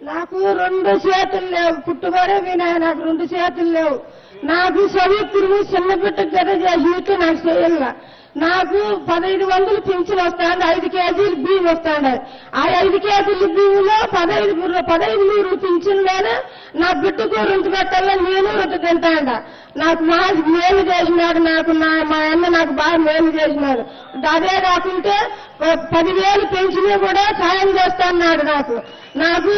నాకు 2 చేతులు లేవు, పుట్టుబడే వినాయ నాకు 2 చేతులు లేవు. నాకు చదువుకుని చిన్న బిడ్డకు గద చేసి నాకు చేయాల. నాకు 1500 పింఛన్ వస్తాండి, 5 కేజీలు బియ్యం వస్తాండి. ఆ 5 కేజీల బియ్యంలో 1500 పింఛన్లోనే నా బిడ్డకు 2 పెట్టాలని నేను 2 తింటాండ. నాకు మేలు చేసినాడు, మా అన్న నాకు బాగా మేలు చేసినాడు. అదే కాకుంటే 10,000 పెన్షన్ కూడా సాయం చేస్తాన్నాడు. నాకు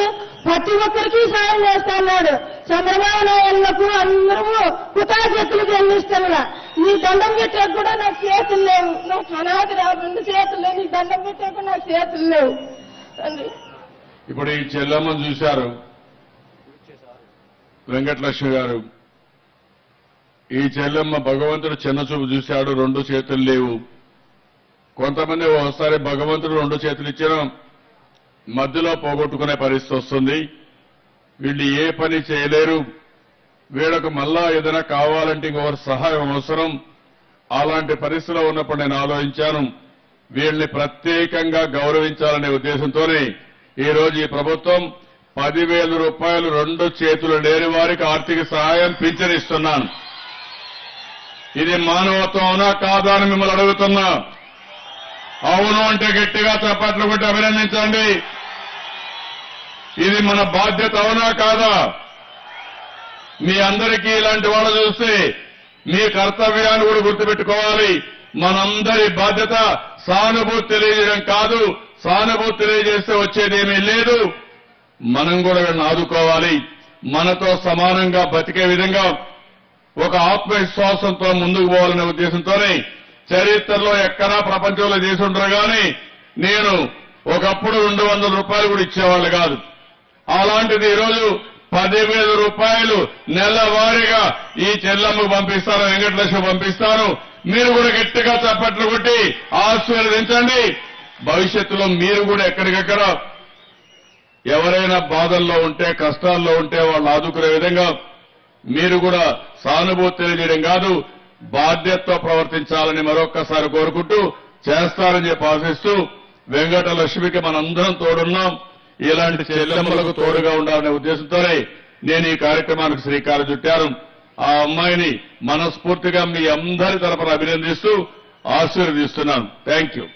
ప్రతి ఒక్కరికి సాయం చేస్తాన్నాడు. చంద్రబాబు నాయుడులకు అందరూ కృతజ్ఞతలు చెల్లిస్తున్నా. నీ దండం పెట్టే కూడా నాకు చేతులు లేవు, నాకు అనాథ 2 చేతులు లేవు, నీ దండం పెట్టే కూడా నాకు చేతులు లేవు. ఇప్పుడు ఈ చెల్లమ్మను చూశారు వెంకటలక్ష్మి గారు. ఈ చెల్లమ్మ భగవంతుడు చిన్న చూపు చూశాడు, 2 చేతులు లేవు. కొంతమంది ఒకసారి భగవంతుడు 2 చేతులు ఇచ్చిన మధ్యలో పోగొట్టుకునే పరిస్థితి వస్తుంది. వీళ్ళు ఏ పని చేయలేరు. వీళ్ళకు మళ్ళా ఏదైనా కావాలంటే ఇంకొకరు సహాయం అవసరం. అలాంటి పరిస్థితిలో ఉన్నప్పుడు నేను ఆలోచించాను, వీళ్ళని ప్రత్యేకంగా గౌరవించాలనే ఉద్దేశంతోనే ఈ రోజు ఈ ప్రభుత్వం 10,000 రూపాయలు 2 చేతులు లేని వారికి ఆర్థిక సహాయం పింఛనిస్తున్నాను. ఇది మానవత్వం అవునా కాదా అని మిమ్మల్ని అడుగుతున్నా. అవును అంటే గట్టిగా చప్పట్లు కొట్టి అభినందించండి. ఇది మన బాధ్యత అవునా కాదా? మీ అందరికీ ఇలాంటి వాళ్ళు చూస్తే మీ కర్తవ్యాన్ని కూడా గుర్తుపెట్టుకోవాలి. మనందరి బాధ్యత సానుభూతి తెలియజేయడం కాదు. సానుభూతి తెలియజేస్తే వచ్చేదేమీ లేదు. మనం కూడా వీళ్ళని ఆదుకోవాలి. మనతో సమానంగా బతికే విధంగా ఒక ఆత్మవిశ్వాసంతో ముందుకు పోవాలనే ఉద్దేశంతోనే చరిత్రలో ఎక్కడా ప్రపంచంలో చేసి ఉండరు కానీ నేను ఒకప్పుడు 200 రూపాయలు కూడా ఇచ్చేవాళ్ళు కాదు. అలాంటిది ఈరోజు 10,000 రూపాయలు నెలవారీగా ఈ చెల్లమ్మకు పంపిస్తాను, వెంకటలక్ష్మి పంపిస్తాను. మీరు కూడా గట్టిగా చప్పట్లు కొట్టి ఆశీర్వదించండి. భవిష్యత్తులో మీరు కూడా ఎక్కడికెక్కడ ఎవరైనా బాధల్లో ఉంటే కష్టాల్లో ఉంటే వాళ్ళు ఆదుకునే విధంగా మీరు కూడా సానుభూతి తెలియజేయడం కాదు, బాధ్యతతో ప్రవర్తించాలని మరొక్కసారి కోరుకుంటూ చేస్తారని చెప్పి ఆశిస్తూ వెంకటలక్ష్మికి మనందరం తోడున్నాం. ఇలాంటి చెల్లెమ్మలకు తోడుగా ఉండాలనే ఉద్దేశంతోనే నేను ఈ కార్యక్రమానికి శ్రీకారం చుట్టాను. ఆ అమ్మాయిని మనస్ఫూర్తిగా మీ అందరి తరపున అభినందిస్తూ ఆశీర్వదిస్తున్నాను. Thank you.